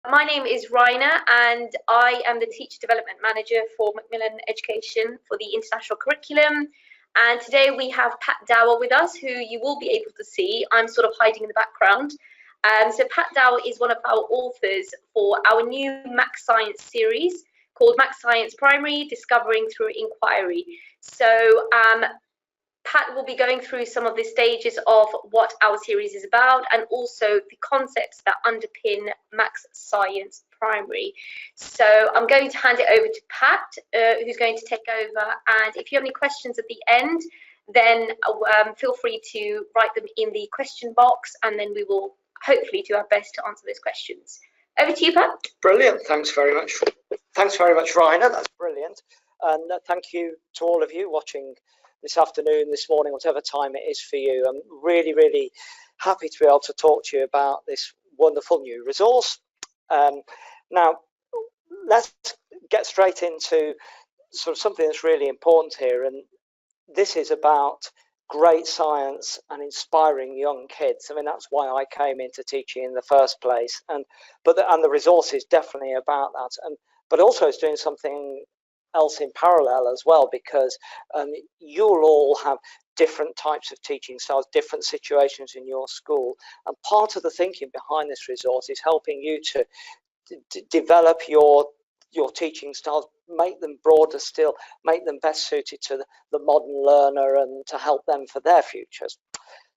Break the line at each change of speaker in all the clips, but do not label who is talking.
My name is Raina and I am the Teacher Development Manager for Macmillan Education for the International Curriculum. And today we have Pat Dower with us, who you will be able to see. I'm sort of hiding in the background. So Pat Dower is one of our authors for our new Max Science series called Max Science Primary, Discovering Through Inquiry. So Pat will be going through some of the stages of what our series is about and also the concepts that underpin Max Science Primary. So I'm going to hand it over to Pat, who's going to take over. And if you have any questions at the end, then feel free to write them in the question box, and then we will hopefully do our best to answer those questions. Over to you, Pat.
Brilliant. Thanks very much. Thanks very much, Raina. That's brilliant. And thank you to all of you watching this afternoon, this morning, whatever time it is for you. I'm really, really happy to be able to talk to you about this wonderful new resource. Now, let's get straight into sort of something that's really important here, and this is about great science and inspiring young kids. I mean, that's why I came into teaching in the first place, and the resource is definitely about that, but also it's doing something else in parallel as well, because you'll all have different types of teaching styles, different situations in your school, and part of the thinking behind this resource is helping you to develop your teaching styles, make them broader still, make them best suited to the modern learner and to help them for their futures.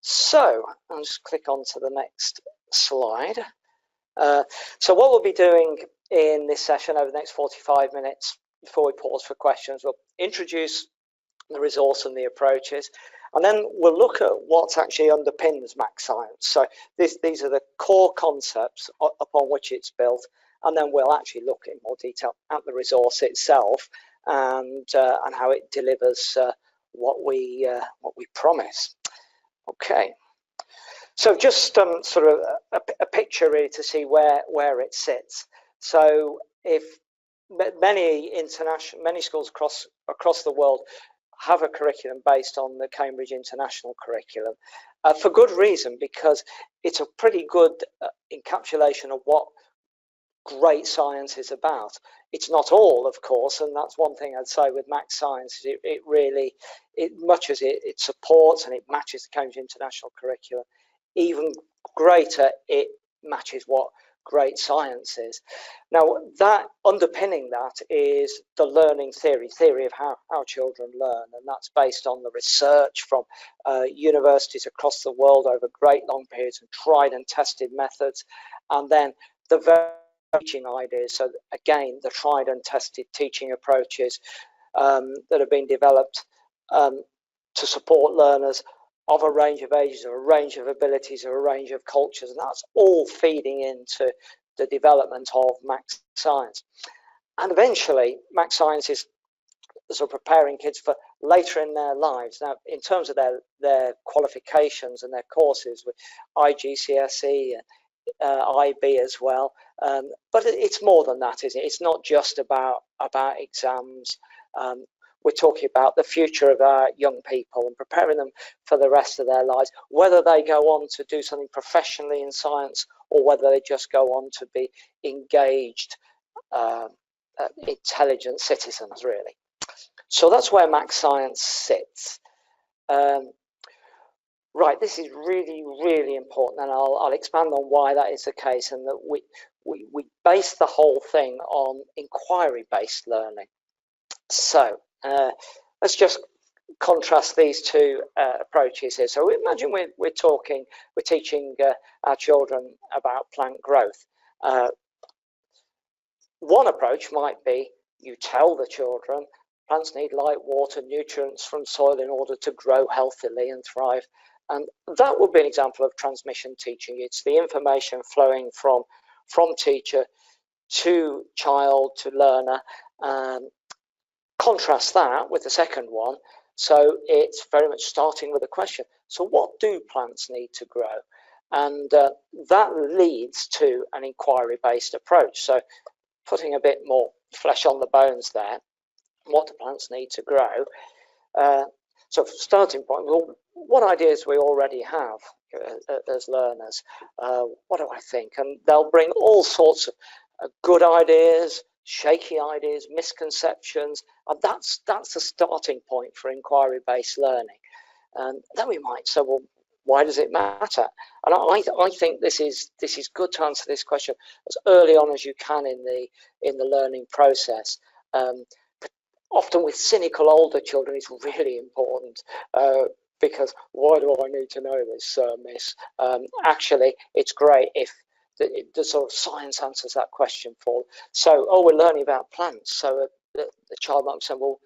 So I'll just click on to the next slide. So what we'll be doing in this session over the next 45 minutes before we pause for questions, we'll introduce the resource and the approaches, and then we'll look at what actually underpins Max Science. So these are the core concepts upon which it's built, and then we'll actually look in more detail at the resource itself and how it delivers what we promise. Okay, so just sort of a picture really to see where it sits. So if many schools across the world have a curriculum based on the Cambridge International Curriculum, for good reason, because it's a pretty good encapsulation of what great science is about. It's not all, of course, and that's one thing I'd say with Max Science. It really, much as it supports and it matches the Cambridge International Curriculum, even greater, it matches what great science is. Now, that underpinning that is the learning theory of how children learn, and that's based on the research from universities across the world over great long periods and tried and tested methods, and then the very teaching ideas. So again, the tried and tested teaching approaches that have been developed to support learners of a range of ages, of a range of abilities, of a range of cultures, and that's all feeding into the development of Max Science. And eventually, Max Science is sort of preparing kids for later in their lives. Now, in terms of their qualifications and their courses with IGCSE and IB as well, but it's more than that, isn't it? It's not just about exams. We're talking about the future of our young people and preparing them for the rest of their lives, whether they go on to do something professionally in science or whether they just go on to be engaged, intelligent citizens, really. So that's where Max Science sits. Right, this is really, really important, and I'll expand on why that is the case, and that we base the whole thing on inquiry-based learning. So let's just contrast these two approaches here. So imagine we're teaching our children about plant growth. One approach might be you tell the children plants need light, water, nutrients from soil in order to grow healthily and thrive. And that would be an example of transmission teaching. It's the information flowing from teacher to child to learner. Contrast that with the second one. So it's very much starting with a question. So what do plants need to grow? And that leads to an inquiry-based approach. So putting a bit more flesh on the bones there. What do plants need to grow? So starting point, well, what ideas we already have as learners? What do I think? And they'll bring all sorts of good ideas, shaky ideas, misconceptions, and that's the starting point for inquiry-based learning. And then we might say, well, why does it matter? And I think this is good to answer this question as early on as you can in the learning process. Often with cynical older children, it's really important because why do I need to know this, miss? Actually, it's great if the sort of science answers that question for them. So, we're learning about plants. So the child might say, well,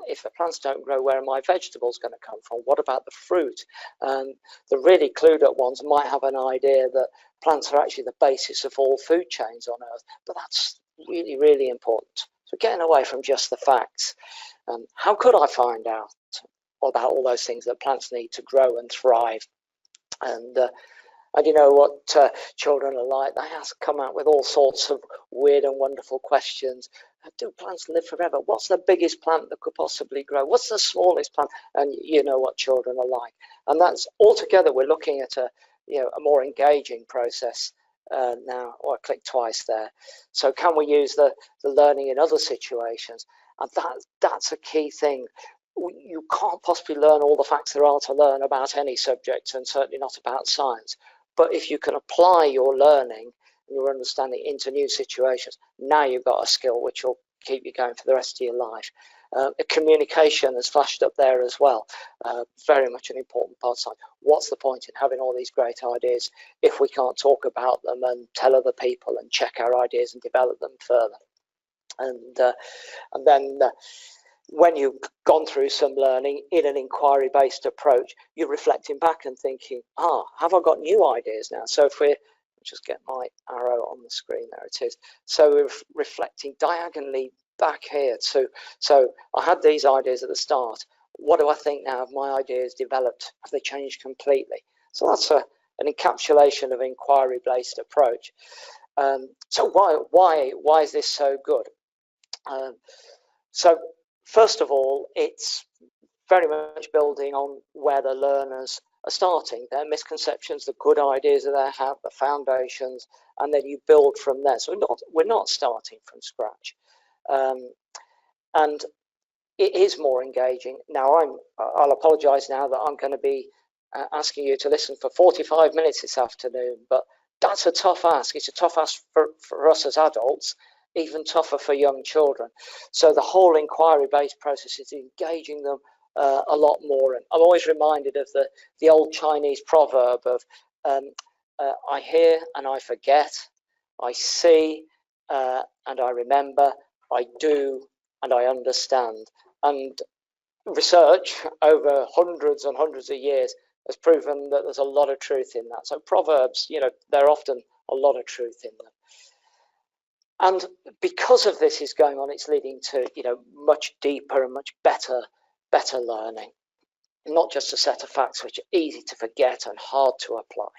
if the plants don't grow, where are my vegetables going to come from? What about the fruit? And the really clued up ones might have an idea that plants are actually the basis of all food chains on Earth, but that's really, really important. So getting away from just the facts. How could I find out about all those things that plants need to grow and thrive? And you know what children are like. They come out with all sorts of weird and wonderful questions. Do plants live forever? What's the biggest plant that could possibly grow? What's the smallest plant? And you know what children are like. And that's altogether, we're looking at a more engaging process now. I clicked twice there. So can we use the learning in other situations? And that's a key thing. You can't possibly learn all the facts there are to learn about any subject, and certainly not about science. But if you can apply your learning and your understanding into new situations, now you've got a skill which will keep you going for the rest of your life. Communication has flashed up there as well. Very much an important part of science. What's the point in having all these great ideas if we can't talk about them and tell other people and check our ideas and develop them further? And then when you've gone through some learning in an inquiry-based approach, you're reflecting back and thinking, have I got new ideas now? So if we're, just get my arrow on the screen, there it is. So we're reflecting diagonally back here too. So I had these ideas at the start. What do I think now? Have my ideas developed? Have they changed completely? So that's an encapsulation of inquiry-based approach. So why is this so good? So first of all, it's very much building on where the learners are starting, their misconceptions, the good ideas that they have, the foundations, and then you build from there. So we're not starting from scratch. And it is more engaging. Now, I'll apologise now that I'm going to be asking you to listen for 45 minutes this afternoon, but that's a tough ask. It's a tough ask for us as adults, even tougher for young children. So the whole inquiry-based process is engaging them a lot more. And I'm always reminded of the old Chinese proverb of I hear and I forget, I see and I remember, I do and I understand. And research over hundreds and hundreds of years has proven that there's a lot of truth in that. So proverbs, there are often a lot of truth in them. And because of this is going on, it's leading to, much deeper and much better learning. Not just a set of facts which are easy to forget and hard to apply.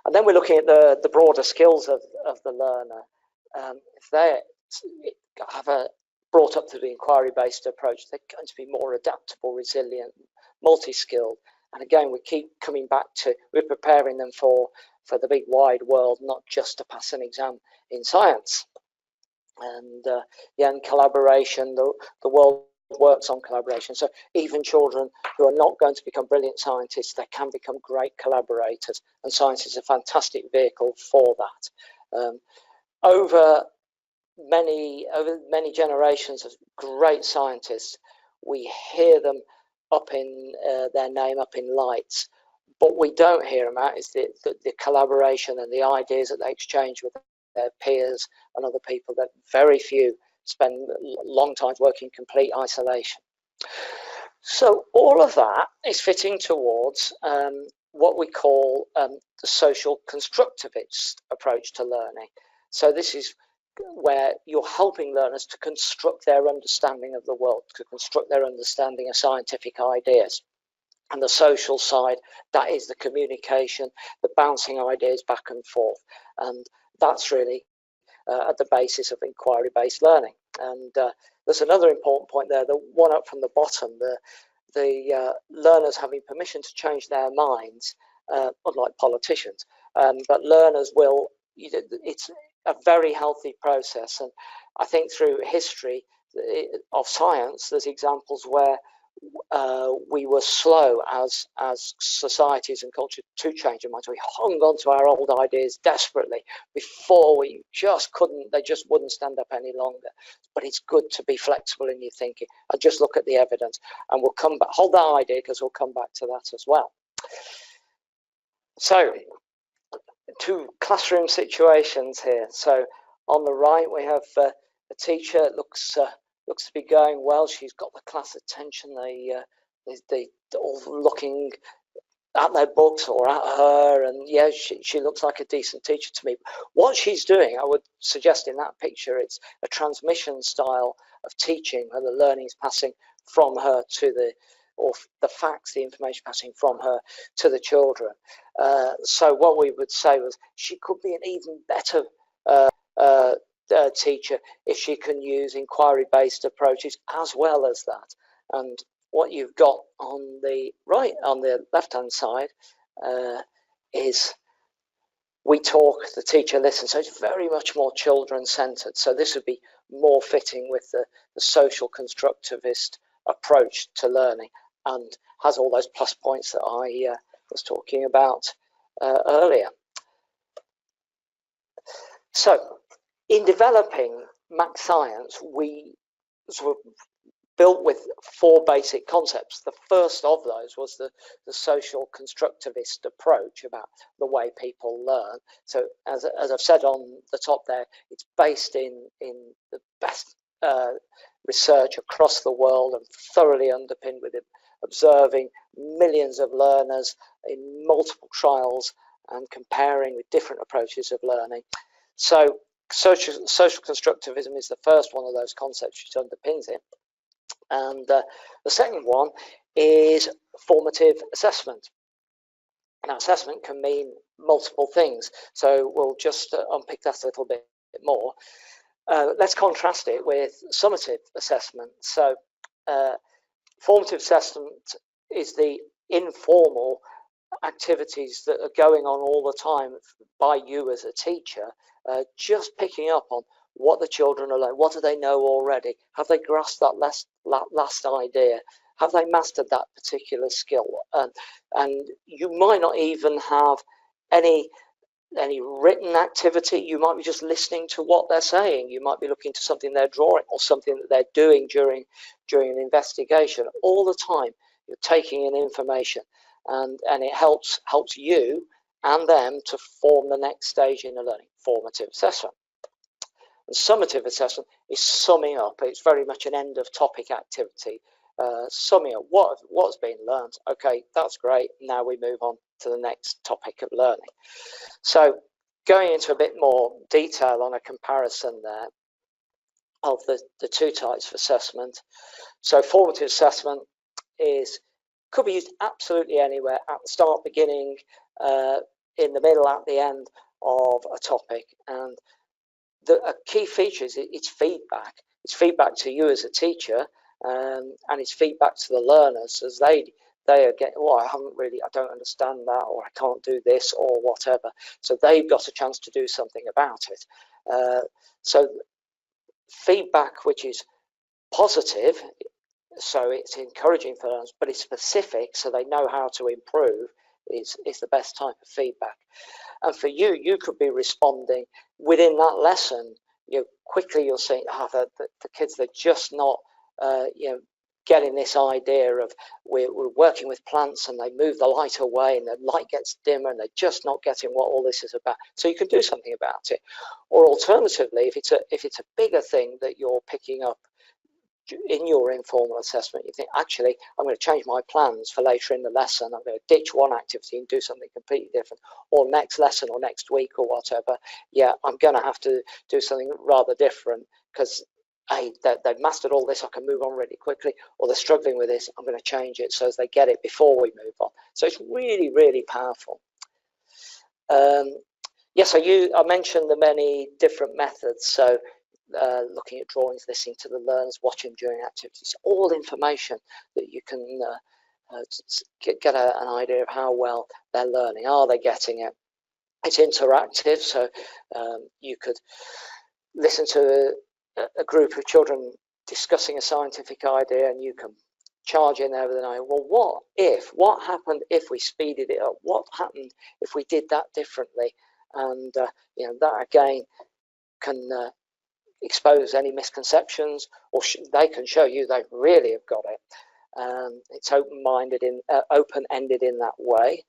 And then we're looking at the broader skills of the learner. If they have brought up to the inquiry-based approach, they're going to be more adaptable, resilient, multi-skilled. And again, we keep coming back to, we're preparing them for the big wide world, not just to pass an exam in science. And in collaboration, the world works on collaboration. So even children who are not going to become brilliant scientists, they can become great collaborators. And science is a fantastic vehicle for that. Over many generations of great scientists, we hear them up in their name, up in lights. What we don't hear about is the collaboration and the ideas that they exchange with their peers and other people, that very few spend long times working in complete isolation. So all of that is fitting towards what we call the social constructivist approach to learning. So this is where you're helping learners to construct their understanding of the world, to construct their understanding of scientific ideas. And the social side, that is the communication, the bouncing ideas back and forth. And that's really at the basis of inquiry-based learning. And there's another important point there, the one up from the bottom, the learners having permission to change their minds, unlike politicians. But learners will, it's a very healthy process. And I think through history of science, there's examples where we were slow as societies and culture to change our minds. We hung on to our old ideas desperately before we just couldn't, they just wouldn't stand up any longer. But it's good to be flexible in your thinking and just look at the evidence, and we'll come back, hold that idea, because we'll come back to that as well. So, two classroom situations here. So on the right we have a teacher, looks to be going well. She's got the class attention. They all looking at their books or at her, and yeah, she looks like a decent teacher to me. What she's doing, I would suggest in that picture, it's a transmission style of teaching where the learning is passing from her to the facts, the information passing from her to the children. So what we would say was she could be an even better teacher if she can use inquiry-based approaches as well as that. And what you've got on the right, on the left-hand side, is we talk, the teacher listens. So it's very much more children-centered. So this would be more fitting with the social constructivist approach to learning, and has all those plus points that I was talking about earlier. So in developing Max Science, we sort of built with 4 basic concepts. The first of those was the social constructivist approach about the way people learn. So as I've said on the top there, it's based in the best research across the world and thoroughly underpinned with it, observing millions of learners in multiple trials and comparing with different approaches of learning. So social constructivism is the first one of those concepts which underpins it. And the second one is formative assessment. Now, assessment can mean multiple things, so we'll just unpick that a little bit more. Let's contrast it with summative assessment. So formative assessment is the informal activities that are going on all the time by you as a teacher, just picking up on what the children are learning. What do they know already? Have they grasped that last idea? Have they mastered that particular skill? And you might not even have any written activity. You might be just listening to what they're saying. You might be looking to something they're drawing or something that they're doing during an investigation. All the time you're taking in information, and it helps you and them to form the next stage in the learning. Formative assessment. And summative assessment is summing up. It's very much an end of topic activity. Summing up what's been learned. Okay, that's great. Now we move on to the next topic of learning. So going into a bit more detail on a comparison there of the 2 types of assessment. So formative assessment could be used absolutely anywhere, at the start, beginning, in the middle, at the end of a topic. And a key feature is it's feedback. It's feedback to you as a teacher, and it's feedback to the learners as they are getting, well, I don't understand that, or I can't do this, or whatever. So they've got a chance to do something about it. So feedback which is positive, so it's encouraging for learners, but it's specific, so they know how to improve, is the best type of feedback. And for you could be responding within that lesson. Quickly you'll see the kids, they're just not getting this idea of we're working with plants, and they move the light away and the light gets dimmer, and they're just not getting what all this is about. So you can do something about it. Or alternatively, if it's a bigger thing that you're picking up in your informal assessment, you think, actually, I'm going to change my plans for later in the lesson. I'm going to ditch one activity and do something completely different, or next lesson or next week or whatever. Yeah, I'm going to have to do something rather different because they've mastered all this. I can move on really quickly, or they're struggling with this. I'm going to change it so as they get it before we move on. So it's really, really powerful. Yes, I mentioned the many different methods. So looking at drawings, listening to the learners, watching during activities, all information that you can get an idea of how well they're learning. Are they getting it? It's interactive, so you could listen to a group of children discussing a scientific idea, and you can charge in there with an idea. Well, what happened if we speeded it up? What happened if we did that differently? And that again can expose any misconceptions, or they can show you they really have got it. It's open-ended in that way.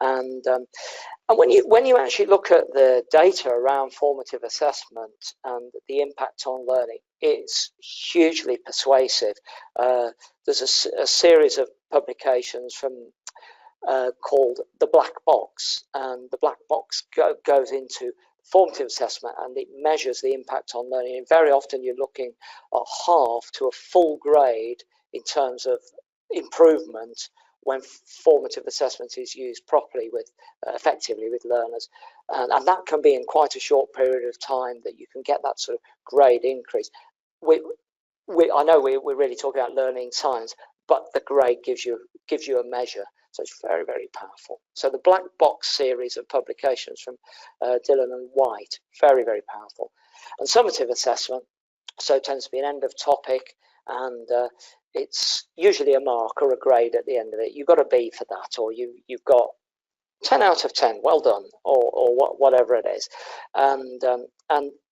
And when you actually look at the data around formative assessment and the impact on learning, it's hugely persuasive. There's a series of publications from called the Black Box, and the Black Box goes into formative assessment and it measures the impact on learning. And very often you're looking at half to a full grade in terms of improvement when formative assessment is used properly effectively with learners, and that can be in quite a short period of time that you can get that sort of grade increase. I know we're really talking about learning science, but the grade gives you a measure, so it's very, very powerful. So the Black Box series of publications from Dillon and White, very, very powerful. And summative assessment, so it tends to be an end of topic, and it's usually a mark or a grade at the end of it. You've got a B for that, or you've got 10 out of 10, well done, or whatever it is. And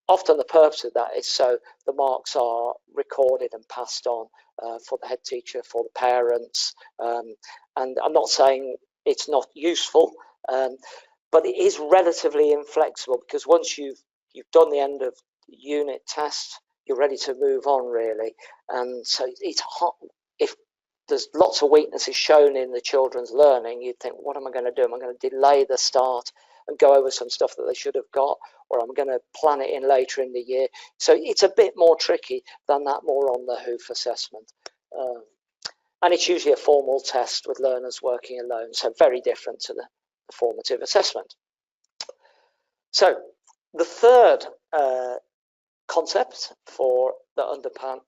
often the purpose of that is so the marks are recorded and passed on for the head teacher, for the parents. And I'm not saying it's not useful, but it is relatively inflexible, because once you've done the end of unit test, you're ready to move on, really. And so it's hot. If there's lots of weaknesses shown in the children's learning, you'd think, what am I going to do? Am I going to delay the start and go over some stuff that they should have got, or I'm going to plan it in later in the year? So it's a bit more tricky than that more on the hoof assessment. And it's usually a formal test with learners working alone, so very different to the formative assessment. So the third concept that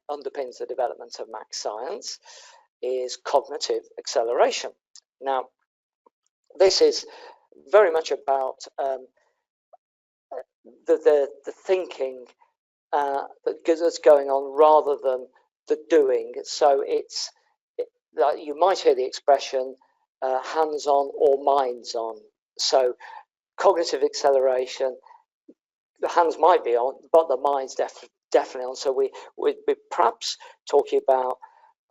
underpins the development of maths science is cognitive acceleration. Now, this is very much about the thinking that's going on rather than the doing. So you might hear the expression hands-on or minds-on. So cognitive acceleration, the hands might be on, but the mind's definitely on. So we're perhaps talking about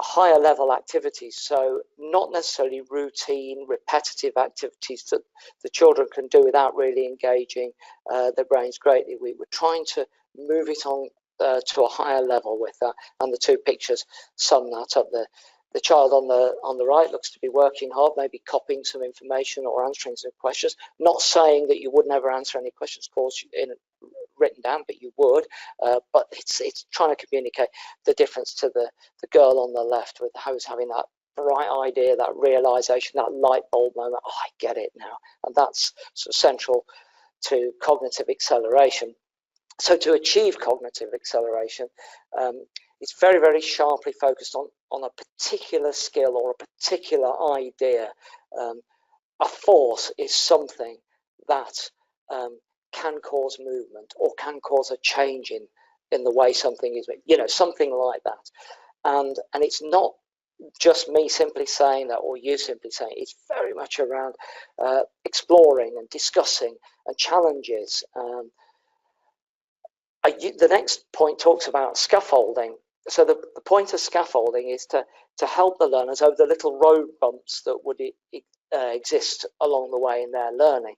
higher level activities, so not necessarily routine, repetitive activities that the children can do without really engaging their brains greatly. We're trying to move it on to a higher level with that, and the two pictures sum that up. The child on the right looks to be working hard, maybe copying some information or answering some questions. Not saying that you would never answer any questions, of course, written down, but you would. But it's trying to communicate the difference to the girl on the left, with who's having that bright idea, that realization, that light bulb moment. Oh, I get it now, and that's sort of central to cognitive acceleration. So to achieve cognitive acceleration, it's very, very sharply focused on a particular skill or a particular idea. A force is something that can cause movement or can cause a change in the way something is, something like that. And it's not just me simply saying that or you simply saying it. It's very much around exploring and discussing and challenges. The next point talks about scaffolding. So the point of scaffolding is to help the learners over the little road bumps that would exist along the way in their learning.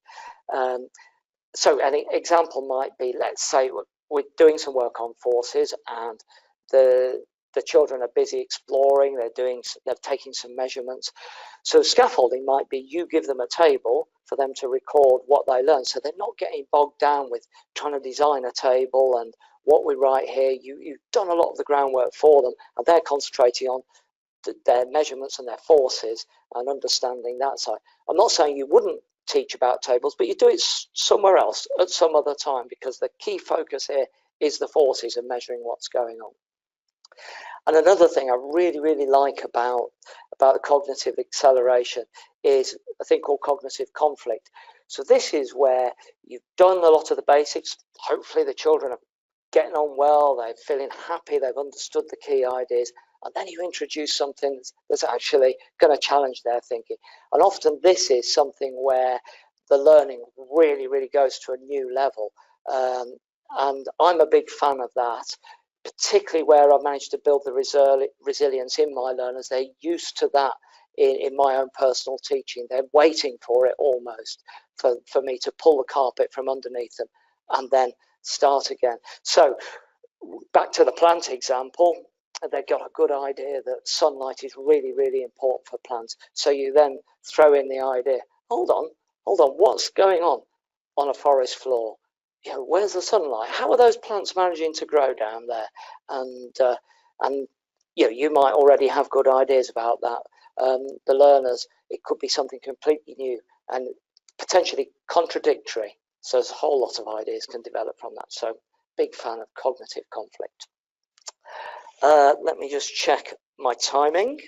So an example might be, let's say we're doing some work on forces, and the children are busy exploring, they're taking some measurements. So scaffolding might be you give them a table for them to record what they learn, so they're not getting bogged down with trying to design a table and what we write here. You've done a lot of the groundwork for them, and they're concentrating on their measurements and their forces and understanding that side. I'm not saying you wouldn't teach about tables, but you do it somewhere else at some other time, because the key focus here is the forces and measuring what's going on. And another thing I really like about the cognitive acceleration is a thing called cognitive conflict. So this is where you've done a lot of the basics. Hopefully the children are getting on well, they're feeling happy, they've understood the key ideas, and then you introduce something that's actually going to challenge their thinking. And often this is something where the learning really goes to a new level. And I'm a big fan of that, particularly where I've managed to build the resilience in my learners. They're used to that in my own personal teaching. They're waiting for it almost for me to pull the carpet from underneath them and then start again. So back to the plant example, they've got a good idea that sunlight is really important for plants. So you then throw in the idea, hold on, what's going on a forest floor? You know, where's the sunlight? How are those plants managing to grow down there? And you know, you might already have good ideas about that. The learners, it could be something completely new and potentially contradictory. So there's a whole lot of ideas can develop from that. So big fan of cognitive conflict. Let me just check my timing.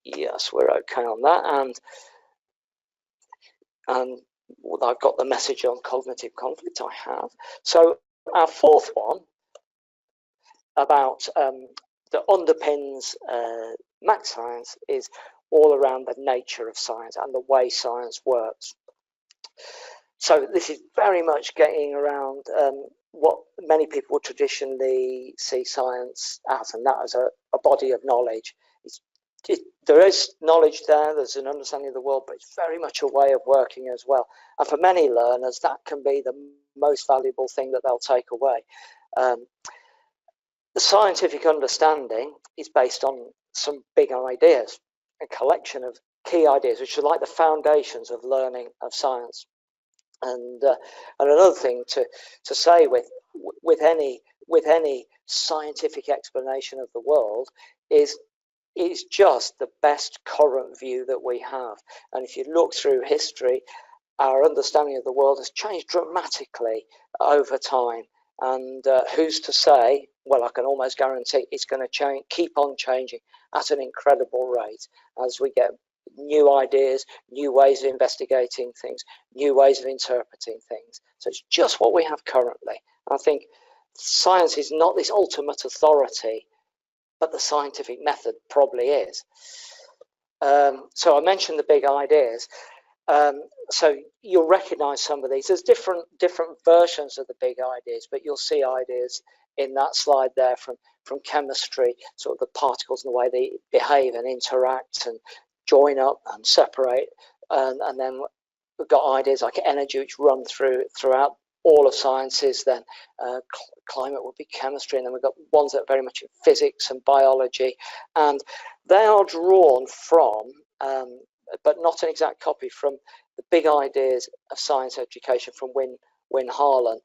Yes, we're okay on that. And I've got the message on cognitive conflict, I have. So our fourth one about that underpins math science is all around the nature of science and the way science works. So this is very much getting around what many people would traditionally see science as, and that as a body of knowledge. There is knowledge there, there's an understanding of the world, but it's very much a way of working as well. And for many learners, that can be the most valuable thing that they'll take away. The scientific understanding is based on some big ideas, a collection of key ideas, which are like the foundations of learning of science. And another thing to say with any scientific explanation of the world is it's just the best current view that we have. And if you look through history, our understanding of the world has changed dramatically over time. And who's to say? Well, I can almost guarantee it's going to change, keep on changing at an incredible rate as we get new ideas, new ways of investigating things, new ways of interpreting things. So it's just what we have currently. I think science is not this ultimate authority, but the scientific method probably is. So I mentioned the big ideas. So you'll recognize some of these. There's different versions of the big ideas, but you'll see ideas in that slide there from chemistry, sort of the particles and the way they behave and interact and join up and separate. And then we've got ideas like energy, which run throughout all of sciences. Then climate would be chemistry, and then we've got ones that are very much in physics and biology, and they are drawn from but not an exact copy, from the big ideas of science education from Win Harlan.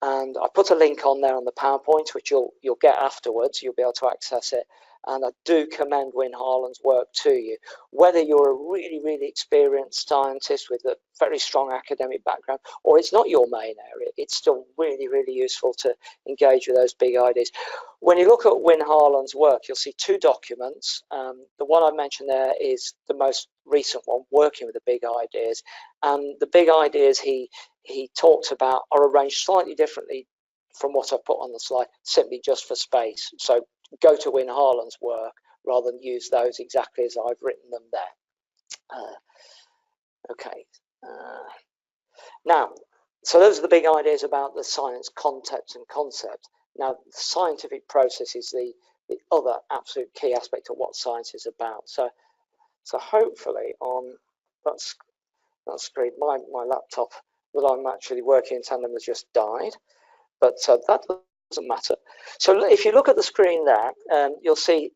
And I put a link on there on the PowerPoint, which you'll get afterwards. You'll be able to access it. And I do commend Win Harlan's work to you. Whether you're a really experienced scientist with a very strong academic background, or it's not your main area, it's still really useful to engage with those big ideas. When you look at Win Harlan's work, you'll see two documents. The one I mentioned there is the most recent one, working with the big ideas. And the big ideas he talks about are arranged slightly differently from what I've put on the slide, simply just for space. So go to Win Harlan's work rather than use those exactly as I've written them there. Okay. Now, so those are the big ideas about the science context and concept. Now, the scientific process is the other absolute key aspect of what science is about. So hopefully on that screen, my laptop that I'm actually working in tandem has just died, but that doesn't matter. So if you look at the screen there, you'll see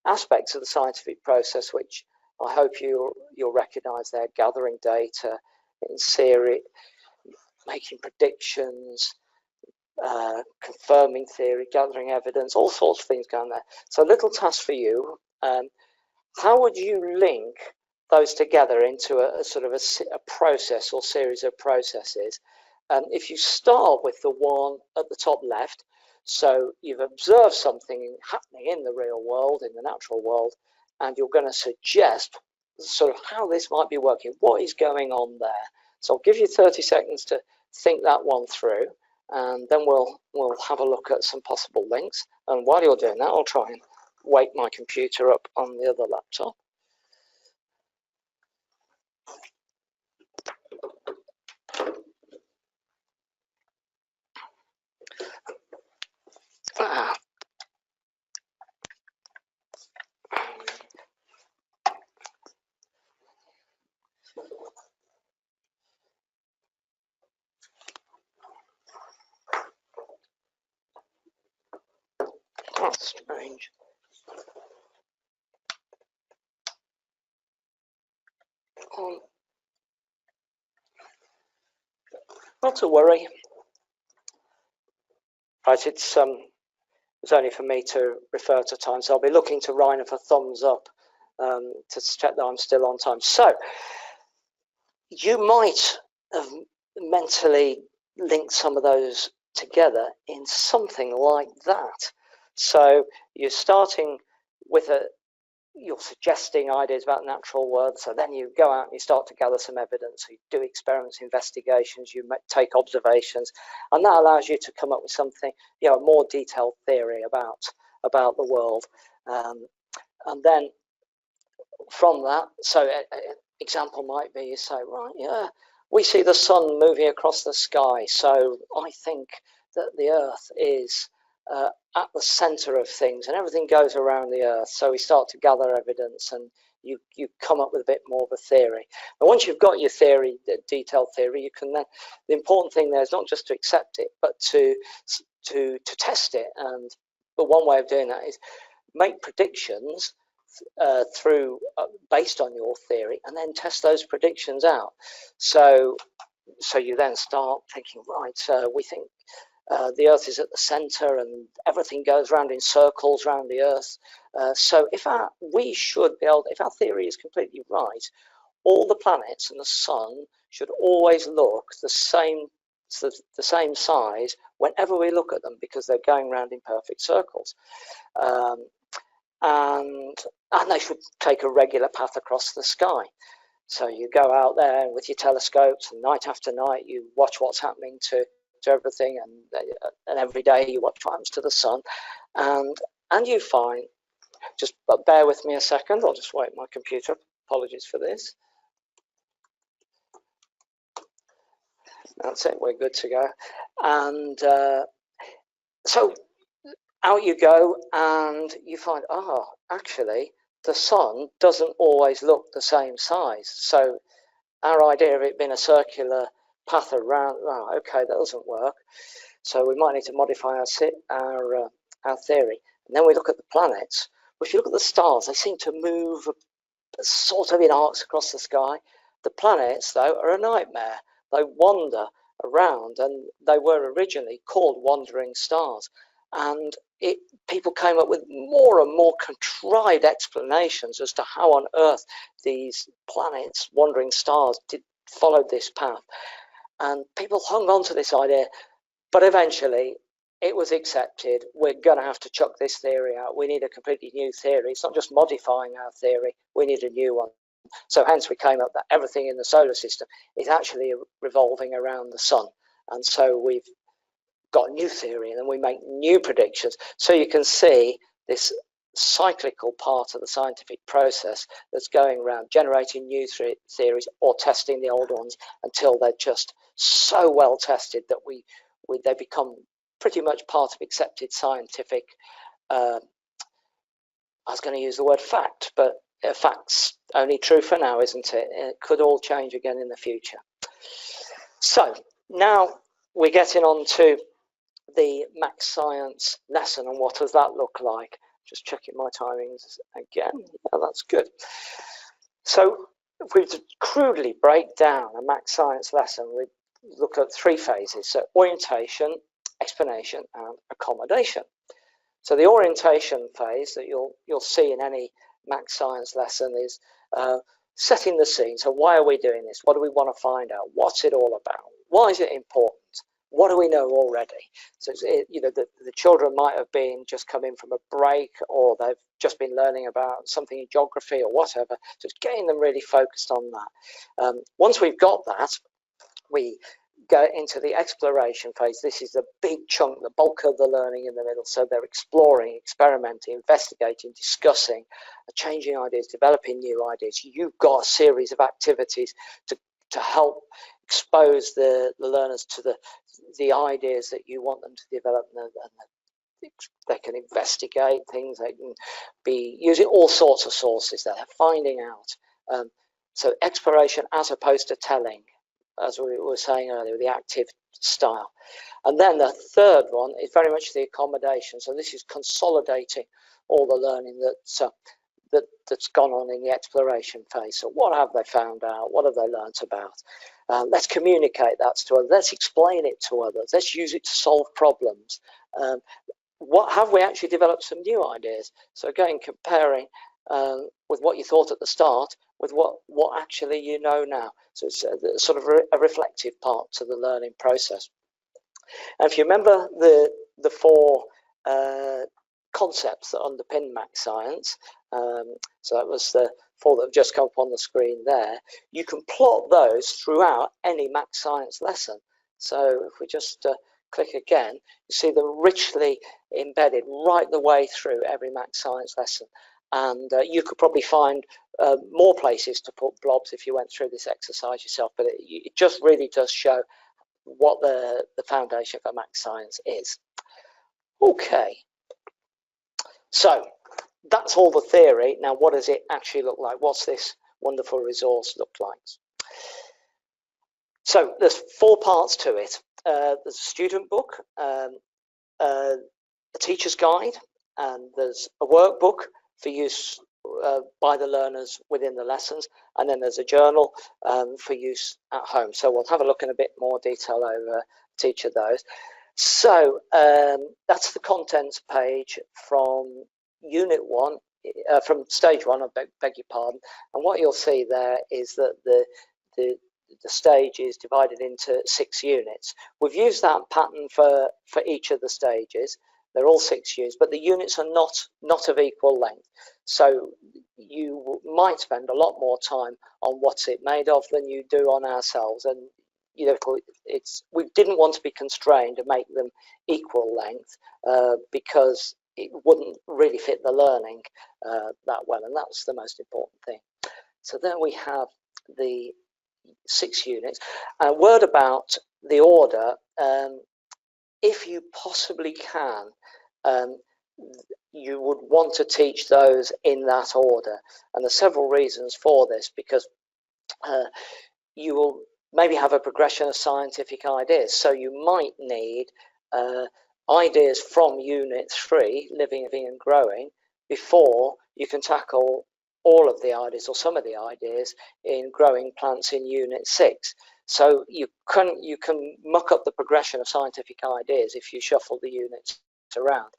aspects of the scientific process, which I hope you'll recognise there: gathering data in theory, making predictions, confirming theory, gathering evidence, all sorts of things going there. So a little task for you: how would you link those together into a sort of a process or series of processes? if you start with the one at the top left, so you've observed something happening in the real world, in the natural world, and you're going to suggest sort of how this might be working, what is going on there. So I'll give you 30 seconds to think that one through, and then we'll have a look at some possible links. And while you're doing that, I'll try and wake my computer up on the other laptop. That's strange. Not to worry. Right, it's only for me to refer to time, so I'll be looking to Rainer for thumbs up to check that I'm still on time. So you might have mentally linked some of those together in something like that. So you're starting with you're suggesting ideas about natural world, so then you go out and you start to gather some evidence, you do experiments, investigations, you take observations, and that allows you to come up with something, a more detailed theory about the world. And then from that, so an example might be, you say, right, yeah, we see the sun moving across the sky, so I think that the Earth is at the center of things, and everything goes around the Earth. So we start to gather evidence, and you come up with a bit more of a theory. And once you've got your theory, the detailed theory, you can then, the important thing there is not just to accept it, but to test it. And but one way of doing that is make predictions based on your theory, and then test those predictions out. So you then start thinking, right, we think the Earth is at the center, and everything goes around in circles around the Earth. So if our theory is completely right, all the planets and the Sun should always look the same size whenever we look at them, because they're going around in perfect circles. And they should take a regular path across the sky. So you go out there with your telescopes, and night after night you watch what's happening to everything, and every day you watch what happens to the sun, and you find, just bear with me a second, I'll just wake my computer up. Apologies for this. That's it, we're good to go. And so out you go, and you find, actually the sun doesn't always look the same size. So our idea of it being a circular path around, okay, that doesn't work. So we might need to modify our theory. And then we look at the planets. Well, if you look at the stars, they seem to move sort of in arcs across the sky. The planets, though, are a nightmare. They wander around, and they were originally called wandering stars. And people came up with more and more contrived explanations as to how on earth these planets, wandering stars, followed this path. And people hung on to this idea, but eventually it was accepted. We're going to have to chuck this theory out. We need a completely new theory. It's not just modifying our theory, we need a new one. So hence we came up that everything in the solar system is actually revolving around the sun. And so we've got a new theory, and then we make new predictions. So you can see this cyclical part of the scientific process that's going around generating new theories or testing the old ones until they're just so well tested that they become pretty much part of accepted scientific, I was going to use the word fact, but fact's only true for now, isn't it? It could all change again in the future. So now we're getting on to the Max Science lesson, and what does that look like? Just checking my timings again. Yeah, that's good. So if we crudely break down a Max Science lesson, we look at three phases: so orientation, explanation, and accommodation. So the orientation phase that you'll see in any Max Science lesson is setting the scene. So why are we doing this? What do we want to find out? What's it all about? why is it important? What do we know already? So the children might have been just coming from a break, or they've just been learning about something in geography or whatever. So it's getting them really focused on that. Once we've got that, we go into the exploration phase. This is the big chunk, the bulk of the learning in the middle. So they're exploring, experimenting, investigating, discussing, changing ideas, developing new ideas. You've got a series of activities to help expose the learners to the ideas that you want them to develop, and they can investigate things, they can be using all sorts of sources that they're finding out. So exploration as opposed to telling, as we were saying earlier, the active style. And then the third one is very much the accommodation. So this is consolidating all the learning that's gone on in the exploration phase. So what have they found out? What have they learnt about? Let's communicate that to others. Let's explain it to others. Let's use it to solve problems. What have we actually developed some new ideas? So again, comparing with what you thought at the start with what actually you know now. So it's sort of a reflective part to the learning process. And if you remember the four concepts that underpin Max Science, so that was the four that have just come up on the screen there, you can plot those throughout any Max Science lesson. So if we just click again, you see them richly embedded right the way through every Max Science lesson. And you could probably find more places to put blobs if you went through this exercise yourself, but it just really does show what the foundation for Max Science is. Okay, so that's all the theory. Now, what does it actually look like? What's this wonderful resource look like? So there's four parts to it. There's a student book, a teacher's guide, and there's a workbook for use by the learners within the lessons, and then there's a journal for use at home. So we'll have a look in a bit more detail over each of those. So that's the contents page from Unit 1, from Stage 1, I beg your pardon. And what you'll see there is that the stage is divided into 6 units. We've used that pattern for each of the stages. They're all 6 units, but the units are not of equal length. So you might spend a lot more time on what's it made of than you do on ourselves. And we didn't want to be constrained to make them equal length because it wouldn't really fit the learning that well, and that's the most important thing. So there we have the 6 units. A word about the order. If you possibly can, you would want to teach those in that order, and there's several reasons for this, because you will maybe have a progression of scientific ideas, so you might need ideas from Unit 3, living and growing, before you can tackle all of the ideas or some of the ideas in growing plants in Unit 6. So you can muck up the progression of scientific ideas if you shuffle the units around.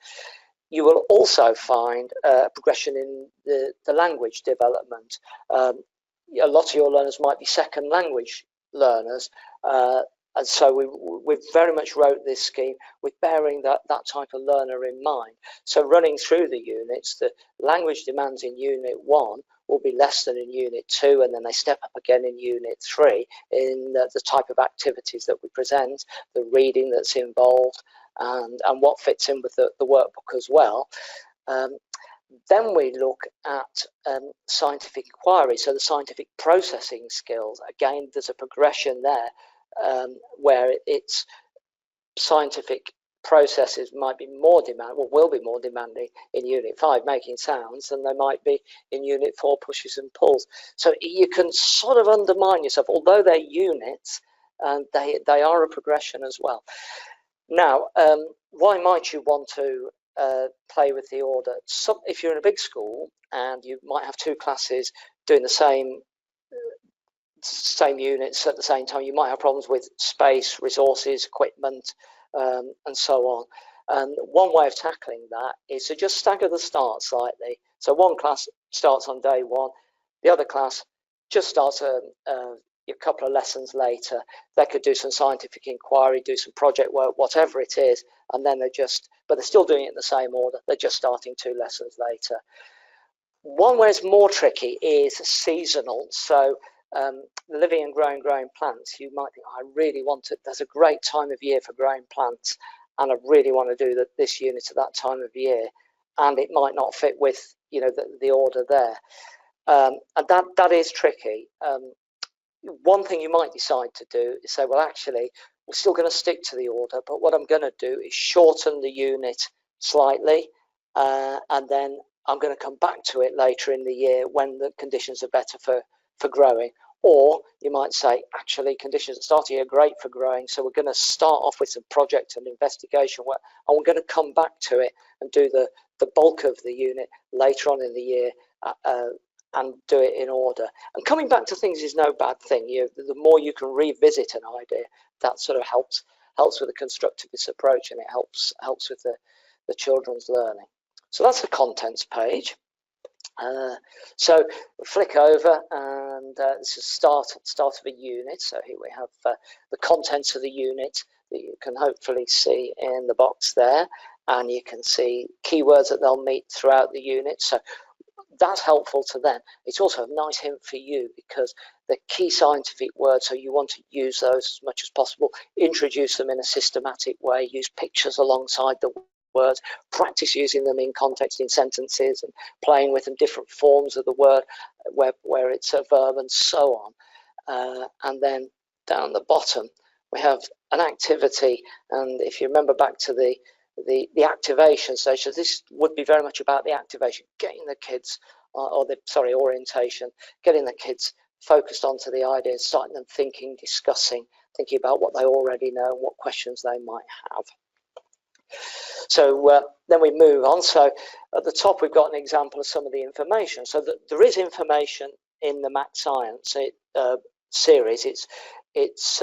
You will also find progression in the language development. A lot of your learners might be second language learners, and so we very much wrote this scheme with bearing that type of learner in mind. So running through the units, the language demands in Unit 1 will be less than in Unit 2, and then they step up again in Unit 3 in the type of activities that we present, the reading that's involved, and what fits in with the workbook as well. Then we look at scientific inquiry, so the scientific processing skills. Again, there's a progression there where it's scientific processes might be more demanding, or will be more demanding in Unit 5, making sounds, than they might be in Unit 4, pushes and pulls. So you can sort of undermine yourself, although they're units, and they are a progression as well. Now, why might you want to play with the order? If you're in a big school and you might have 2 classes doing the same units at the same time, you might have problems with space, resources, equipment, and so on. And one way of tackling that is to just stagger the start slightly. So one class starts on day 1, the other class just starts a couple of lessons later, they could do some scientific inquiry, do some project work, whatever it is, and then but they're still doing it in the same order. They're just starting 2 lessons later. One where it's more tricky is seasonal. So living and growing plants, you might think, I really want to, there's a great time of year for growing plants, and I really want to do this unit at that time of year, and it might not fit with, you know, the order there. And that is tricky. One thing you might decide to do is say, well, actually, we're still going to stick to the order, but what I'm going to do is shorten the unit slightly, and then I'm going to come back to it later in the year when the conditions are better for growing. Or you might say, actually, conditions at the start of the year are great for growing, so we're going to start off with some project and investigation work, and we're going to come back to it and do the bulk of the unit later on in the year, and do it in order. And coming back to things is no bad thing. The more you can revisit an idea, that sort of helps with the constructivist approach, and it helps with the children's learning. So that's the contents page. So flick over, and this is start of a unit. So here we have the contents of the unit that you can hopefully see in the box there, and you can see keywords that they'll meet throughout the unit. So that's helpful to them. It's also a nice hint for you, because the key scientific words, so you want to use those as much as possible, introduce them in a systematic way, use pictures alongside the words, practice using them in context in sentences and playing with them, different forms of the word where it's a verb and so on. And then down the bottom we have an activity, and if you remember back to the activation stage, so this would be very much about the activation, getting the kids, orientation, getting the kids focused onto the ideas, starting them thinking, discussing, thinking about what they already know and what questions they might have. So then we move on. So at the top we've got an example of some of the information. So there is information in the Math Science series. It's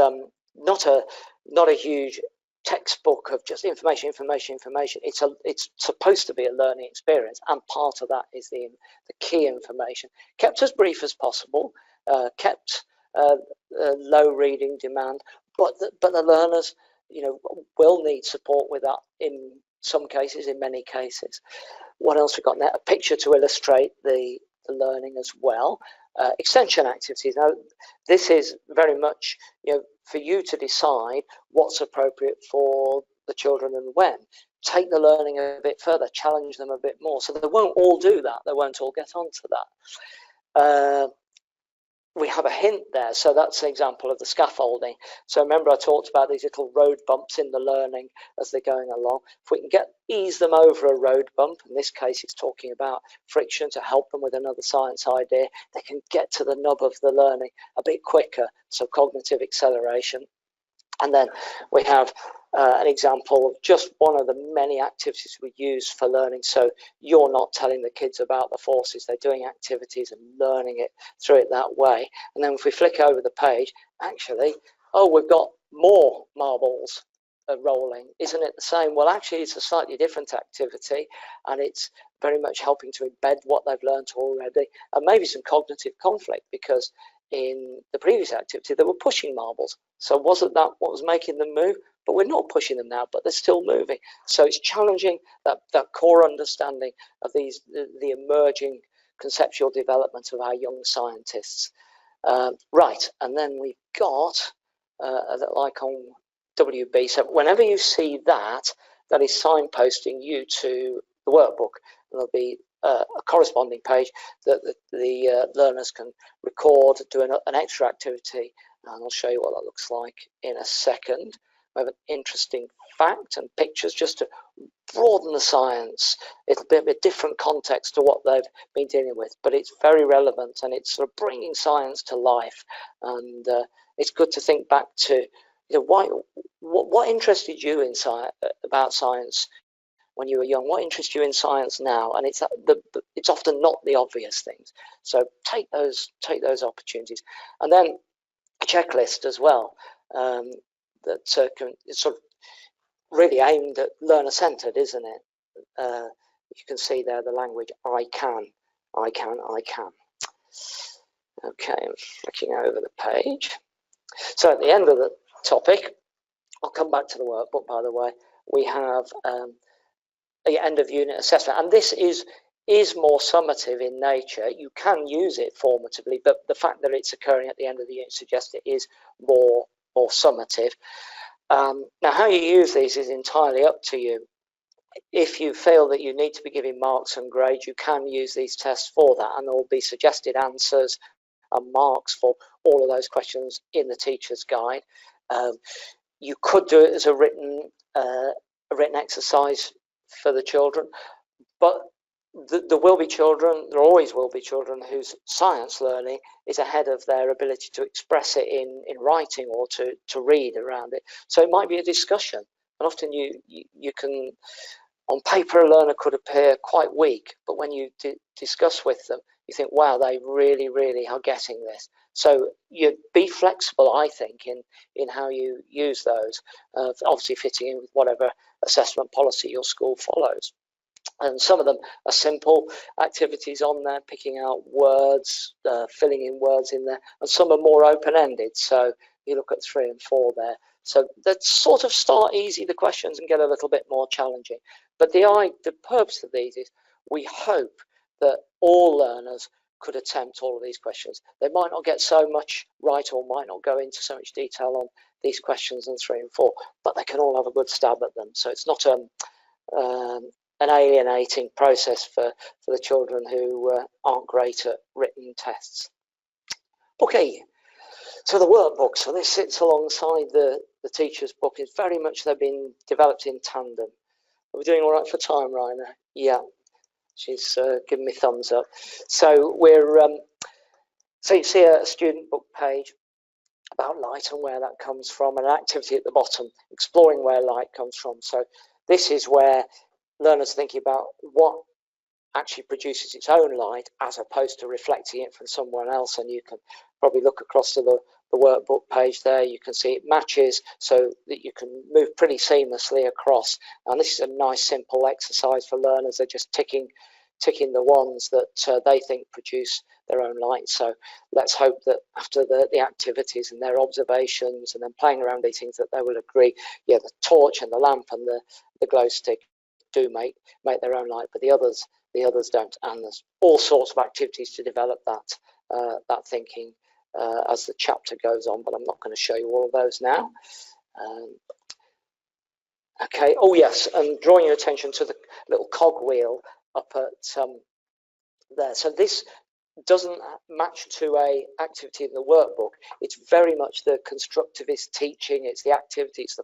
not a huge textbook of just information. It's supposed to be a learning experience, and part of that is the key information, kept as brief as possible, kept low reading demand, but the learners, you know, will need support with that in some cases, in many cases. What else we've got there? A picture to illustrate the learning as well. Extension activities. Now, this is very much, you know, for you to decide what's appropriate for the children and when. Take the learning a bit further, challenge them a bit more. So they won't all do that. They won't all get onto that. We have a hint there. So that's an example of the scaffolding. So remember I talked about these little road bumps in the learning as they're going along. If we can ease them over a road bump, in this case it's talking about friction to help them with another science idea, they can get to the nub of the learning a bit quicker, so cognitive acceleration. And then we have an example of just one of the many activities we use for learning. So you're not telling the kids about the forces, they're doing activities and learning it through it that way. And then if we flick over the page, actually, oh, we've got more marbles rolling. Isn't it the same? Well, actually, it's a slightly different activity, and it's very much helping to embed what they've learned already, and maybe some cognitive conflict, because in the previous activity they were pushing marbles. So wasn't that what was making them move? But we're not pushing them now, but they're still moving. So it's challenging that core understanding of the emerging conceptual development of our young scientists. Right, and then we've got a little icon WB. So whenever you see that, that is signposting you to the workbook. And there'll be a corresponding page that the learners can record, do an extra activity, and I'll show you what that looks like in a second. We have an interesting fact and pictures just to broaden the science. It'll be a bit different context to what they've been dealing with, but it's very relevant, and it's sort of bringing science to life. And it's good to think back to, you know, what interested you in about science when you were young? What interests you in science now? And it's often not the obvious things. So take those opportunities, and then a checklist as well. It's sort of really aimed at learner-centered, isn't it? You can see there the language, I can. Okay, I'm flicking over the page. So at the end of the topic, I'll come back to the workbook, by the way. We have the end of unit assessment, and this is more summative in nature. You can use it formatively, but the fact that it's occurring at the end of the unit suggests it is more summative. Now, how you use these is entirely up to you. If you feel that you need to be giving marks and grades, you can use these tests for that, and there will be suggested answers and marks for all of those questions in the teacher's guide. You could do it as a written exercise for the children, but there will be children, there always will be children whose science learning is ahead of their ability to express it in writing or to read around it. So it might be a discussion, and often you can, on paper, a learner could appear quite weak, but when you discuss with them, you think, wow, they really, really are getting this. So you be flexible, I think, in how you use those, obviously fitting in with whatever assessment policy your school follows. And some of them are simple activities on there, picking out words, filling in words in there, and some are more open-ended. So you look at 3 and 4 there. So that sort of start easy, the questions, and get a little bit more challenging. But the purpose of these is we hope that all learners could attempt all of these questions. They might not get so much right or might not go into so much detail on these questions in 3 and 4, but they can all have a good stab at them. So it's not an alienating process for the children who aren't great at written tests. Okay, so the workbook. So this sits alongside the teacher's book. It's very much, they've been developed in tandem. Are we doing all right for time, Raina? Yeah, she's giving me thumbs up. So we're so you see a student book page about light and where that comes from, and an activity at the bottom, exploring where light comes from. So this is where learners thinking about what actually produces its own light as opposed to reflecting it from someone else. And you can probably look across to the workbook page there. You can see it matches so that you can move pretty seamlessly across. And this is a nice simple exercise for learners. They're just ticking the ones that they think produce their own light. So let's hope that after the activities and their observations and then playing around these things, that they will agree, yeah, the torch and the lamp and the glow stick do make their own light, but the others don't. And there's all sorts of activities to develop that thinking as the chapter goes on, but I'm not going to show you all of those now. Okay, oh yes, and drawing your attention to the little cogwheel up at there. So this doesn't match to a activity in the workbook. It's very much the constructivist teaching. It's the activity, it's the